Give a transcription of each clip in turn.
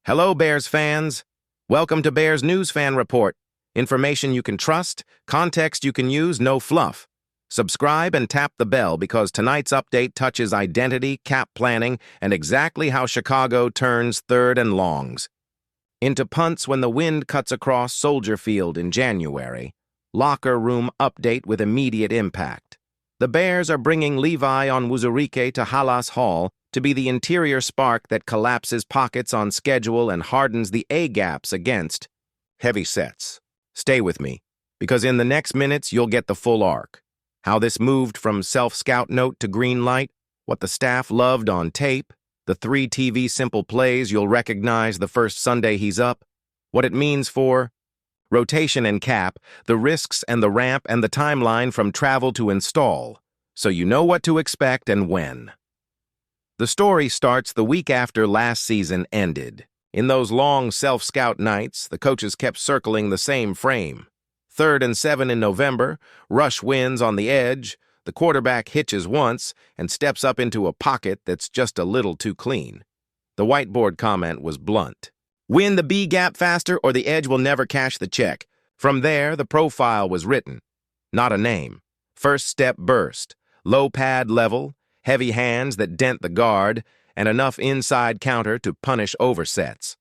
Hello, Bears fans. Welcome to Bears News Fan Report. Information you can trust, context you can use, no fluff. Subscribe and tap the bell because tonight's update touches identity, cap planning, and exactly how Chicago turns third and longs into punts when the wind cuts across Soldier Field in January. Locker room update with immediate impact. The Bears are bringing Levi Onwuzurike to Halas Hall to be the interior spark that collapses pockets on schedule and hardens the A-gaps against heavy sets. Stay with me, because in the next minutes you'll get the full arc. How this moved from self-scout note to green light, what the staff loved on tape, the 3 TV simple plays you'll recognize the first Sunday he's up, what it means for rotation and cap, the risks and the ramp and the timeline from travel to install, so you know what to expect and when. The story starts the week after last season ended. In those long self-scout nights, the coaches kept circling the same frame. 3rd and 7 in November, Rush wins on the edge, the quarterback hitches once and steps up into a pocket that's just a little too clean. The whiteboard comment was blunt. Win the B gap faster or the edge will never cash the check. From there, the profile was written. Not a name. First step burst. Low pad level. Heavy hands that dent the guard, and enough inside counter to punish oversets.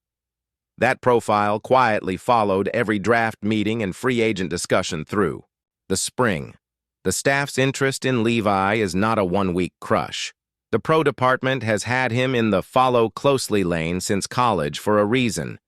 That profile quietly followed every draft meeting and free agent discussion through. The spring. The staff's interest in Levi is not a one-week crush. The pro department has had him in the follow closely lane since college for a reason.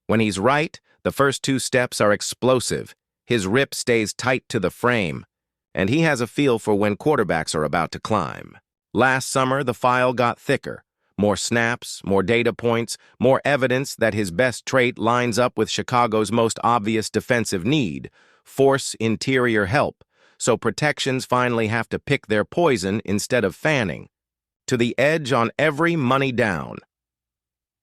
When he's right, the first 2 steps are explosive. His rip stays tight to the frame, and he has a feel for when quarterbacks are about to climb. Last summer, the file got thicker. More snaps, more data points, more evidence that his best trait lines up with Chicago's most obvious defensive need, force interior help, so protections finally have to pick their poison instead of fanning. To the edge on every money down.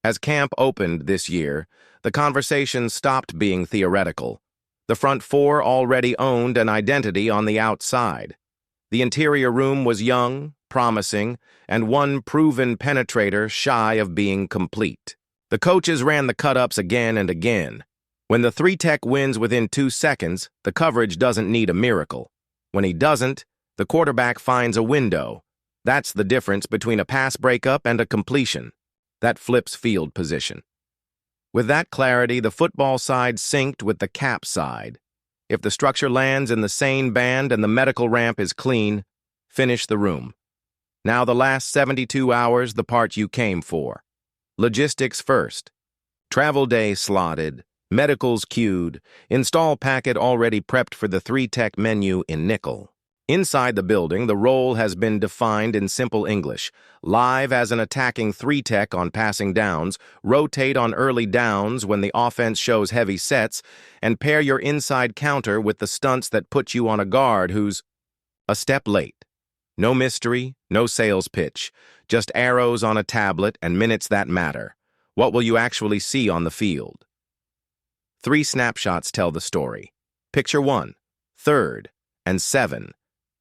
As camp opened this year, the conversation stopped being theoretical. The front 4 already owned an identity on the outside. The interior room was young, promising, and one proven penetrator shy of being complete. The coaches ran the cut-ups again and again. When the 3-tech wins within 2 seconds, the coverage doesn't need a miracle. When he doesn't, the quarterback finds a window. That's the difference between a pass breakup and a completion. That flips field position. With that clarity, the football side synced with the cap side. If the structure lands in the sane band and the medical ramp is clean, finish the room. Now the last 72 hours, the part you came for. Logistics first. Travel day slotted, medicals queued, install packet already prepped for the 3-tech menu in nickel. Inside the building, the role has been defined in simple English. Live as an attacking 3-tech on passing downs, rotate on early downs when the offense shows heavy sets, and pair your inside counter with the stunts that put you on a guard who's a step late. No mystery, no sales pitch, just arrows on a tablet and minutes that matter. What will you actually see on the field? 3 snapshots tell the story. Picture 1, 3rd and 7.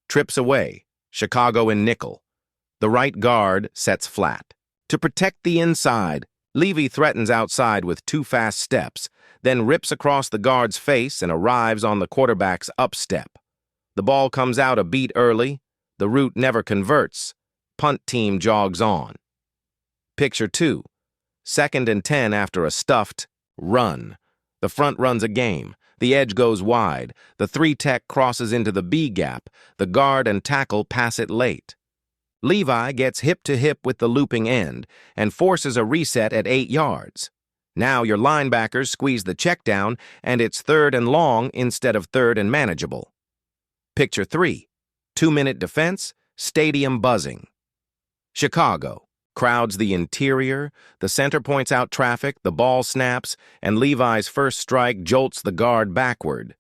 Trips away, Chicago in nickel. The right guard sets flat. To protect the inside, Levi threatens outside with 2 fast steps, then rips across the guard's face and arrives on the quarterback's upstep. The ball comes out a beat early. The route never converts. Punt team jogs on. Picture 2. 2nd and 10 after a stuffed run. The front runs a game. The edge goes wide. The 3-tech crosses into the B gap. The guard and tackle pass it late. Levi gets hip-to-hip with the looping end and forces a reset at 8 yards. Now your linebackers squeeze the check down, and it's 3rd and long instead of 3rd and manageable. Picture 3. 2-minute defense, stadium buzzing. Chicago crowds the interior, the center points out traffic, the ball snaps, and Levi's first strike jolts the guard backward.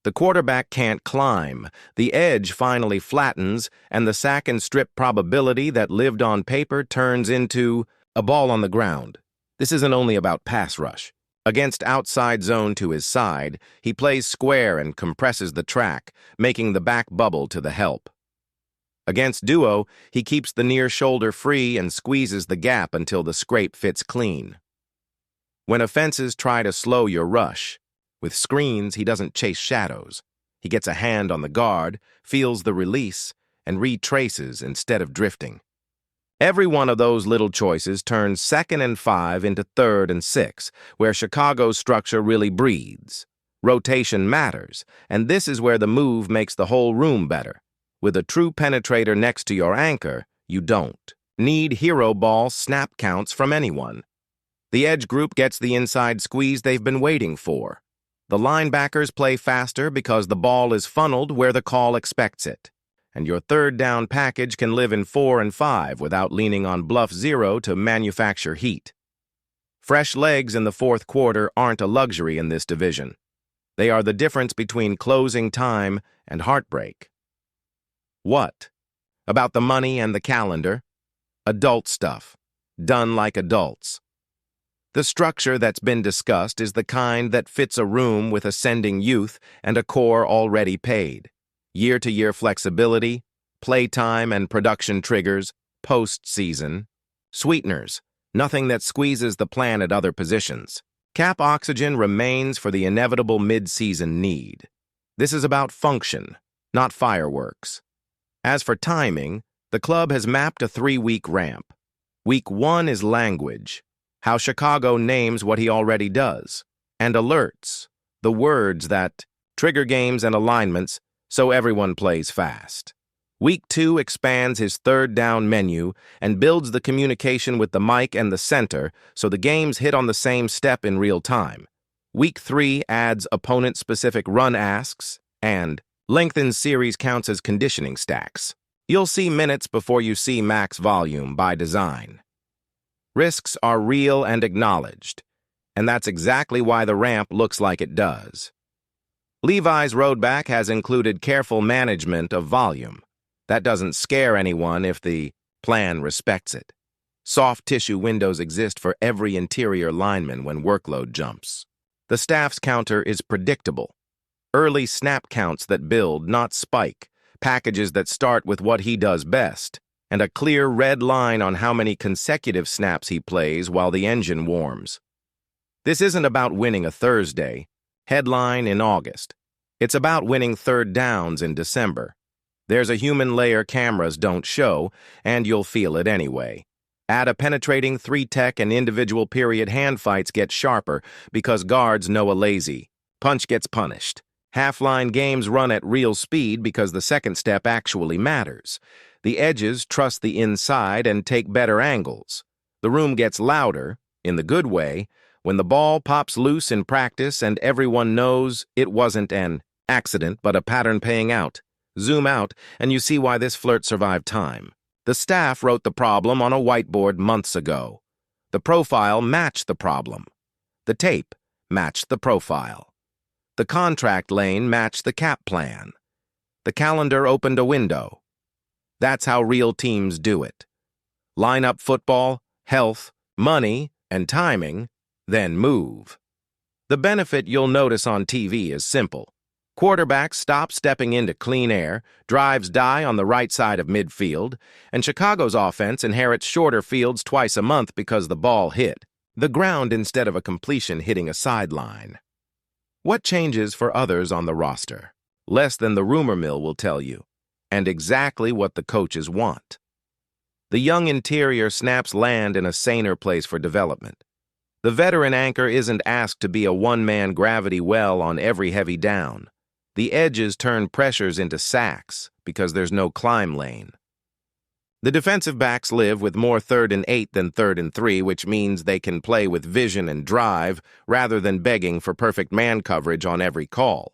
The quarterback can't climb, the edge finally flattens, and the sack and strip probability that lived on paper turns into a ball on the ground. This isn't only about pass rush. Against outside zone to his side, he plays square and compresses the track, making the back bubble to the help. Against duo, he keeps the near shoulder free and squeezes the gap until the scrape fits clean. When offenses try to slow your rush, with screens, he doesn't chase shadows. He gets a hand on the guard, feels the release, and retraces instead of drifting. Every one of those little choices turns 2nd and 5 into 3rd and 6, where Chicago's structure really breathes. Rotation matters, and this is where the move makes the whole room better. With a true penetrator next to your anchor, you don't need hero ball snap counts from anyone. The edge group gets the inside squeeze they've been waiting for. The linebackers play faster because the ball is funneled where the call expects it. And your 3rd down package can live in 4 and 5 without leaning on bluff 0 to manufacture heat. Fresh legs in the 4th quarter aren't a luxury in this division. They are the difference between closing time and heartbreak. What? About the money and the calendar? Adult stuff, done like adults. The structure that's been discussed is the kind that fits a room with ascending youth and a core already paid. Year-to-year flexibility, playtime and production triggers, post-season. Sweeteners, nothing that squeezes the plan at other positions. Cap oxygen remains for the inevitable mid-season need. This is about function, not fireworks. As for timing, the club has mapped a 3-week ramp. Week 1 is language, how Chicago names what he already does, and alerts, the words that trigger games and alignments so everyone plays fast. Week 2 expands his 3rd down menu and builds the communication with the mic and the center so the games hit on the same step in real time. Week 3 adds opponent-specific run asks and lengthens series counts as conditioning stacks. You'll see minutes before you see max volume by design. Risks are real and acknowledged, and that's exactly why the ramp looks like it does. Levi's roadback has included careful management of volume. That doesn't scare anyone if the plan respects it. Soft tissue windows exist for every interior lineman when workload jumps. The staff's counter is predictable. Early snap counts that build, not spike, packages that start with what he does best, and a clear red line on how many consecutive snaps he plays while the engine warms. This isn't about winning a Thursday, headline in August. It's about winning 3rd downs in December. There's a human layer cameras don't show, and you'll feel it anyway. Add a penetrating 3-tech and individual period hand fights get sharper because guards know a lazy punch gets punished. Half-line games run at real speed because the second step actually matters. The edges trust the inside and take better angles. The room gets louder, in the good way, when the ball pops loose in practice and everyone knows it wasn't an accident but a pattern paying out. Zoom out, and you see why this flirt survived time. The staff wrote the problem on a whiteboard months ago. The profile matched the problem. The tape matched the profile. The contract lane matched the cap plan. The calendar opened a window. That's how real teams do it. Line up football, health, money, and timing, then move. The benefit you'll notice on TV is simple. Quarterbacks stop stepping into clean air, drives die on the right side of midfield, and Chicago's offense inherits shorter fields twice a month because the ball hit the ground instead of a completion hitting a sideline. What changes for others on the roster? Less than the rumor mill will tell you, and exactly what the coaches want. The young interior snaps land in a saner place for development. The veteran anchor isn't asked to be a one-man gravity well on every heavy down. The edges turn pressures into sacks because there's no climb lane. The defensive backs live with more 3rd and 8 than 3rd and 3, which means they can play with vision and drive rather than begging for perfect man coverage on every call.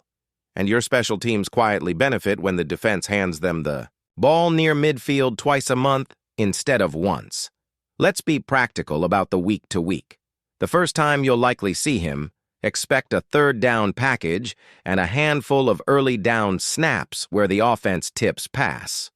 And your special teams quietly benefit when the defense hands them the ball near midfield twice a month instead of once. Let's be practical about the week-to-week. The first time you'll likely see him, expect a 3rd down package and a handful of early down snaps where the offense tips pass.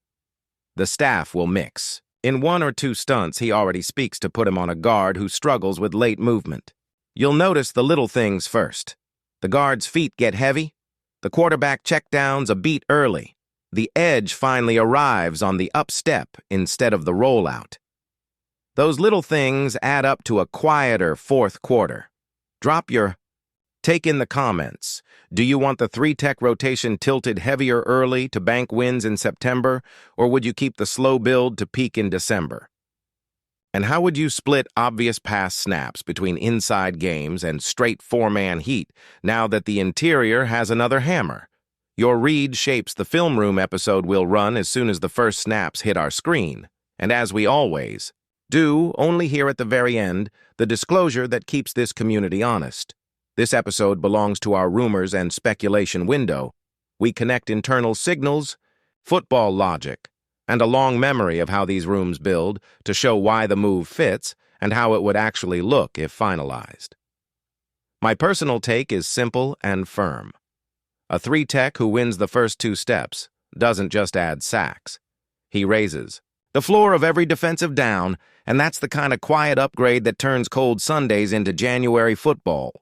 The staff will mix. In 1 or 2 stunts, he already speaks to put him on a guard who struggles with late movement. You'll notice the little things first. The guard's feet get heavy. The quarterback checkdowns a beat early. The edge finally arrives on the up step instead of the rollout. Those little things add up to a quieter 4th quarter. Drop your take in the comments. Do you want the 3-tech rotation tilted heavier early to bank wins in September, or would you keep the slow build to peak in December? And how would you split obvious pass snaps between inside games and straight 4-man heat now that the interior has another hammer? Your read shapes the film room episode we'll run as soon as the first snaps hit our screen. And as we always do, only here at the very end, the disclosure that keeps this community honest. This episode belongs to our rumors and speculation window. We connect internal signals, football logic, and a long memory of how these rooms build to show why the move fits and how it would actually look if finalized. My personal take is simple and firm. A 3-tech who wins the first 2 steps doesn't just add sacks. He raises the floor of every defensive down, and that's the kind of quiet upgrade that turns cold Sundays into January football.